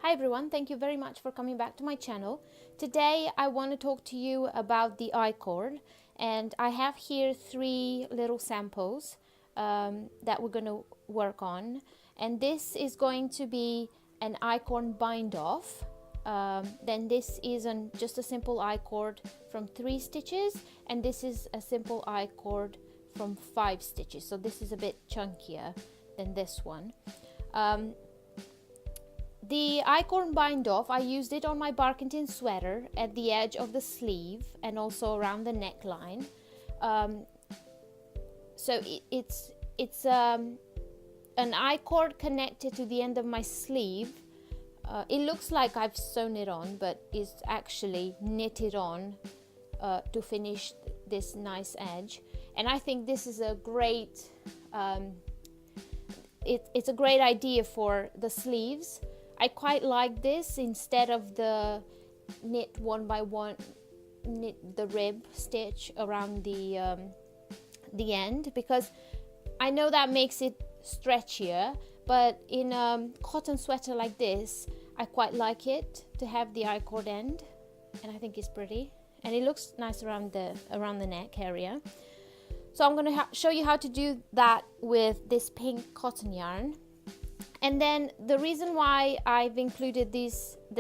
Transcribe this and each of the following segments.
Hi everyone, thank you very much for coming back to my channel. Today I want to talk to you about the ICord, and I have here 3 little samples that we're going to work on, and this is going to be an ICord bind off. Then this is just a simple ICord from 3 stitches, and this is a simple ICord from 5 stitches, so this is a bit chunkier than this one. The ICord bind off, I used it on my Barkentine sweater at the edge of the sleeve and also around the neckline. So it's an ICord connected to the end of my sleeve. It looks like I've sewn it on, but it's actually knitted on to finish this nice edge. And I think this is a great it's a great idea for the sleeves. I quite like this instead of the knit 1 by 1, knit the rib stitch around the end, because I know that makes it stretchier, but in a cotton sweater like this, I quite like it to have the ICord end, and I think it's pretty, and it looks nice around the neck area. So I'm going to show you how to do that with this pink cotton yarn. And then the reason why I've included the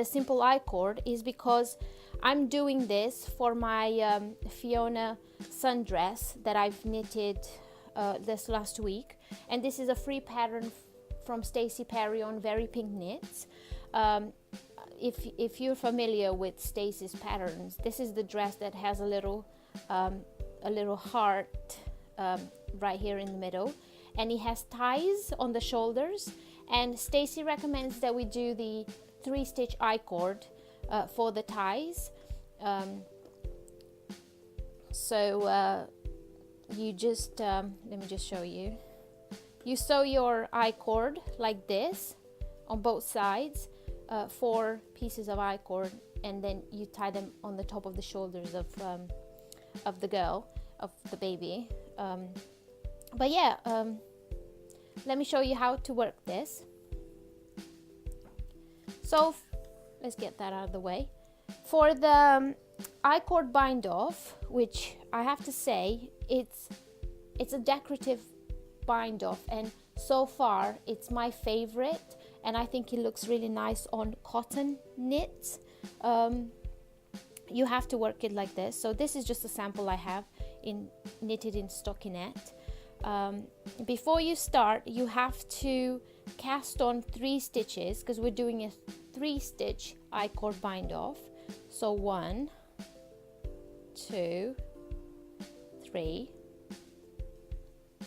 simple ICord is because I'm doing this for my Fiona Sundress that I've knitted this last week, and this is a free pattern from Stacey Perry on Very Pink Knits. If you're familiar with Stacey's patterns, this is the dress that has a little heart right here in the middle, and it has ties on the shoulders. And Stacey recommends that we do the 3-stitch ICord for the ties. You just let me just show you. You sew your ICord like this on both sides, 4 pieces of ICord, and then you tie them on the top of the shoulders of the girl, of the baby. But yeah. Let me show you how to work this. So let's get that out of the way. For the ICord bind off, which I have to say it's a decorative bind off, and so far it's my favorite, and I think it looks really nice on cotton knits. You have to work it like this. So this is just a sample I have knitted in stockinette. Before you start, you have to cast on 3 stitches, because we're doing a 3-stitch ICord bind off. So 1, 2, 3.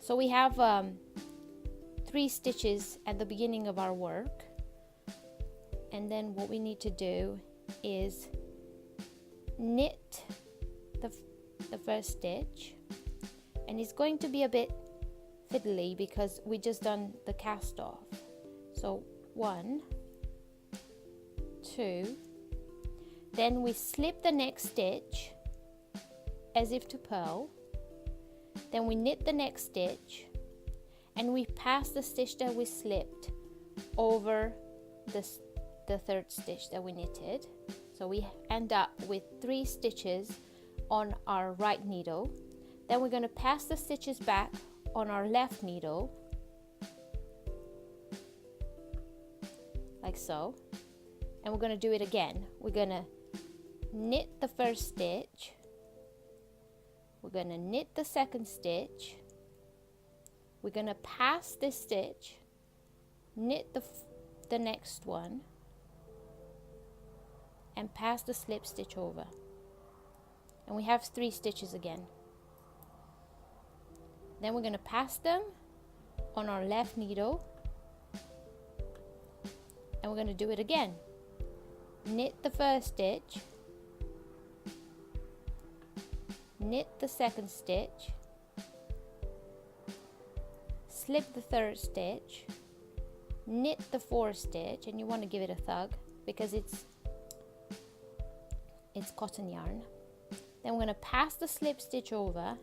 So we have 3 stitches at the beginning of our work, and then what we need to do is knit the first stitch. And it's going to be a bit fiddly because we just done the cast off. So 1, 2, then we slip the next stitch as if to purl, then we knit the next stitch, and we pass the stitch that we slipped over the 3rd stitch that we knitted. So we end up with 3 stitches on our right needle. Then we're going to pass the stitches back on our left needle, like so, and we're going to do it again. We're going to knit the first stitch, we're going to knit the 2nd stitch, we're going to pass this stitch, knit the next one, and pass the slip stitch over, and we have 3 stitches again. Then we're going to pass them on our left needle, and we're going to do it again. Knit the first stitch, knit the 2nd stitch, slip the 3rd stitch, knit the 4th stitch, and you want to give it a tug because it's cotton yarn. Then we're going to pass the slip stitch over,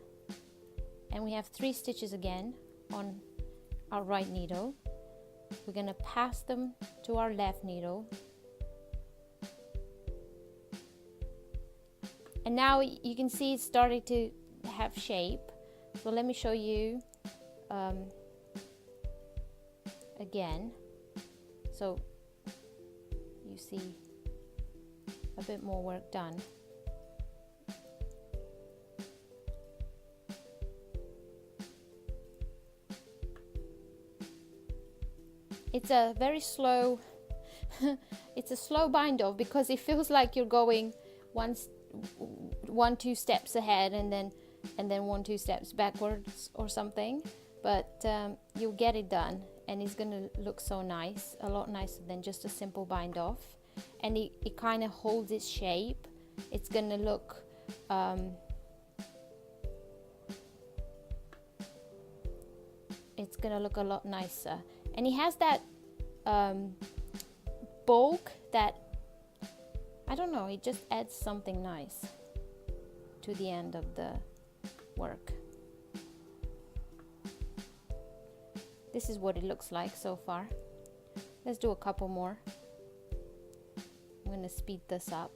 and we have 3 stitches again on our right needle. We're going to pass them to our left needle, And now you can see it's starting to have shape. So let me show you again, so you see a bit more work done. It's a very slow it's a slow bind off, because it feels like you're going two steps ahead and then 1-2 steps backwards or something, but you'll get it done, and it's gonna look so nice, a lot nicer than just a simple bind off. And it kind of holds its shape. It's gonna look a lot nicer, and it has that bulk that, I don't know, it just adds something nice to the end of the work. This is what it looks like so far. Let's do a couple more. I'm going to speed this up.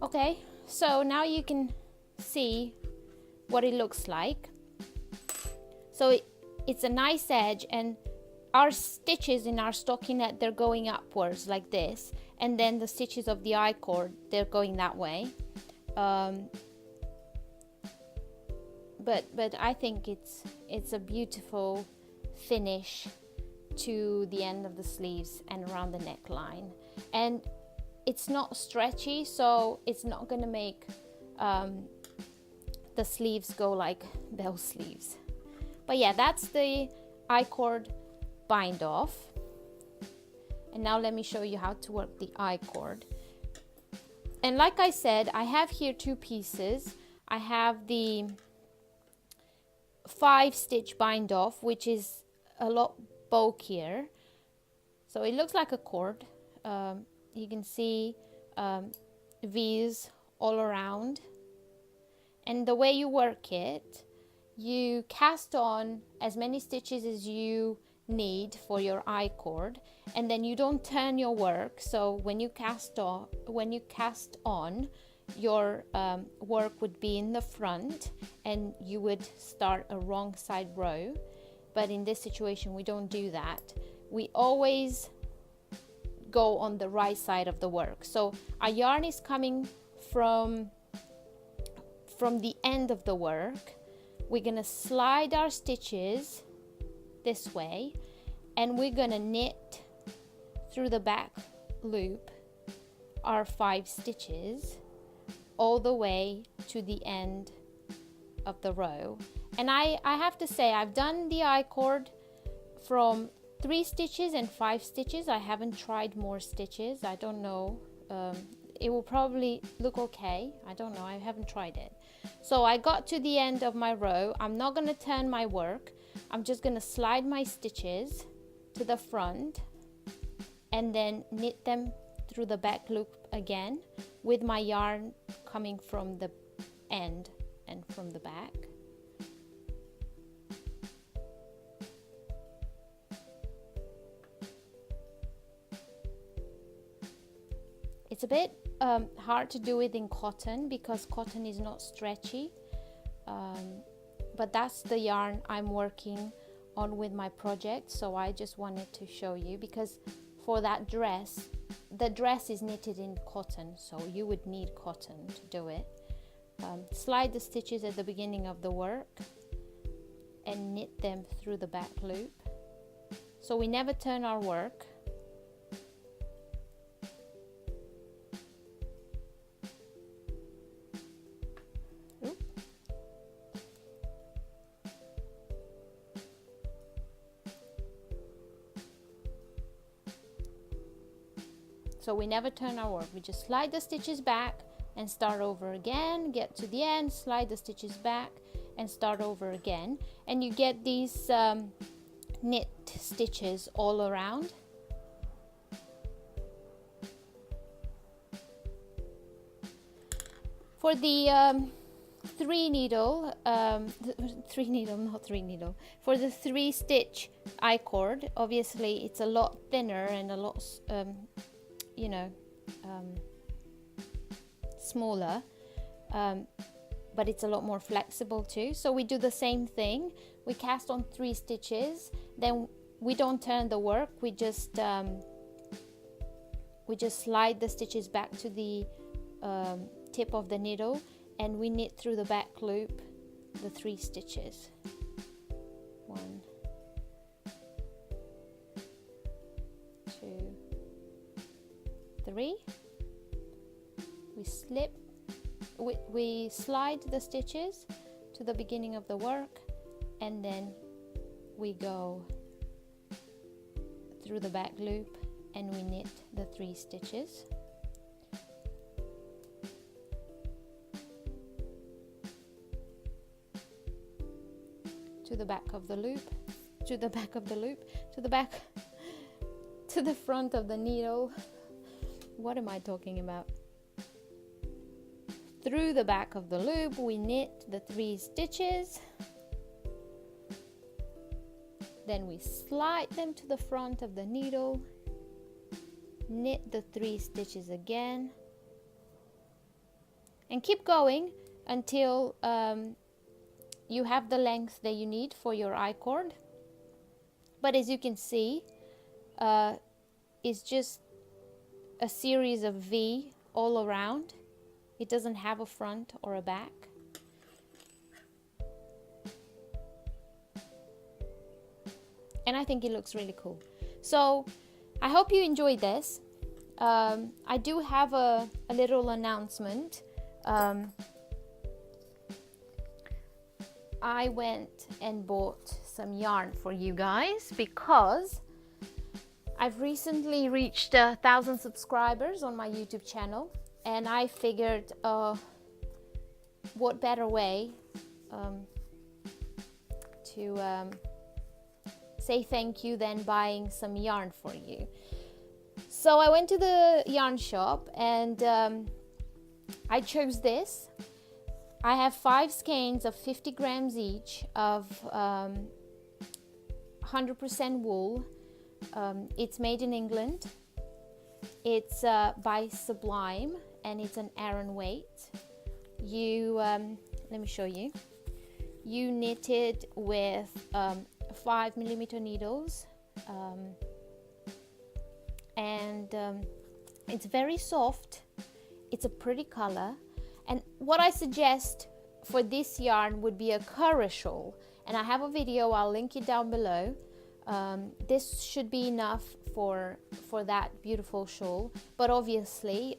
Okay, so now you can see what it looks like. So it's a nice edge, and our stitches in our stockinette, they're going upwards like this, and then the stitches of the ICord, they're going that way. But I think it's a beautiful finish to the end of the sleeves and around the neckline, and it's not stretchy, so it's not gonna make the sleeves go like bell sleeves. But yeah, that's the ICord bind off. And now let me show you how to work the ICord. And like I said, I have here 2 pieces. I have the 5 stitch bind off, which is a lot bulkier, so it looks like a cord. You can see V's all around, and the way you work it, you cast on as many stitches as you need for your ICord, and then you don't turn your work. So when you cast on, your work would be in the front, and you would start a wrong side row. But in this situation, we don't do that. We always go on the right side of the work. So our yarn is coming from the end of the work. We're gonna slide our stitches this way, and we're gonna knit through the back loop our 5 stitches all the way to the end of the row. And I have to say, I've done the ICord from 3 stitches and 5 stitches. I haven't tried more stitches. I don't know. It will probably look okay. I don't know. I haven't tried it. So I got to the end of my row. I'm not going to turn my work. I'm just going to slide my stitches to the front and then knit them through the back loop again, with my yarn coming from the end and from the back. It's a bit hard to do it in cotton, because cotton is not stretchy, but that's the yarn I'm working on with my project, so I just wanted to show you, because for that dress, the dress is knitted in cotton, so you would need cotton to do it. Slide the stitches at the beginning of the work and knit them through the back loop, so we never turn our work. So we never turn our work, we just slide the stitches back and start over again, get to the end, slide the stitches back and start over again, and you get these knit stitches all around. For the for the 3-stitch I-cord, obviously it's a lot thinner and a lot smaller, but it's a lot more flexible too. So we do the same thing, we cast on 3 stitches, then we don't turn the work, we just slide the stitches back to the tip of the needle, and we knit through the back loop the 3 stitches. 1, 2, 3. We slide the stitches to the beginning of the work, and then we go through the back loop and we knit the 3 stitches. To the back of the loop, to the back of the loop, to the back, to the front of the needle. What am I talking about? Through the back of the loop, we knit the 3 stitches. Then we slide them to the front of the needle, knit the 3 stitches again, and keep going until you have the length that you need for your I-cord. But as you can see, it's just a series of V all around. It doesn't have a front or a back. And I think it looks really cool. So I hope you enjoyed this. I do have a little announcement. I went and bought some yarn for you guys because I've recently reached 1,000 subscribers on my YouTube channel, and I figured what better way to say thank you than buying some yarn for you. So I went to the yarn shop and I chose this. I have 5 skeins of 50 grams each of 100% wool. It's made in England. It's by Sublime, and it's an Aran weight. You let me show you. You knit it with 5mm needles, and it's very soft. It's a pretty color. And what I suggest for this yarn would be a curra shawl, and I have a video, I'll link it down below. This should be enough for that beautiful shawl, but obviously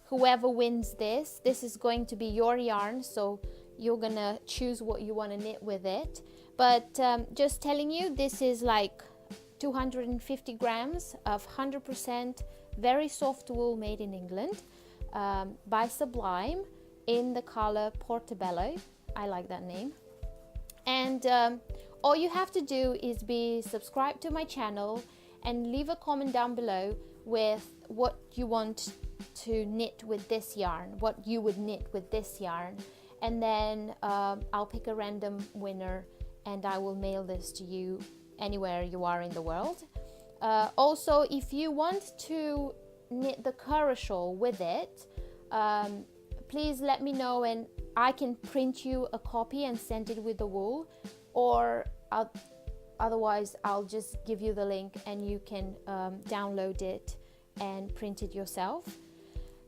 whoever wins this is going to be your yarn, so you're gonna choose what you want to knit with it. But just telling you, this is like 250 grams of 100% very soft wool made in England, by Sublime, in the color Portobello. I like that name. And all you have to do is be subscribed to my channel and leave a comment down below with what you want to knit with this yarn, what you would knit with this yarn, and then I'll pick a random winner and I will mail this to you anywhere you are in the world. Also, if you want to knit the curra shawl with it, please let me know and I can print you a copy and send it with the wool, or Otherwise, I'll just give you the link and you can download it and print it yourself.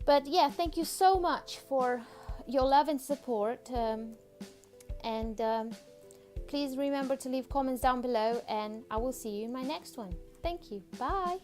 But yeah, thank you so much for your love and support. Please remember to leave comments down below, and I will see you in my next one. Thank you. Bye.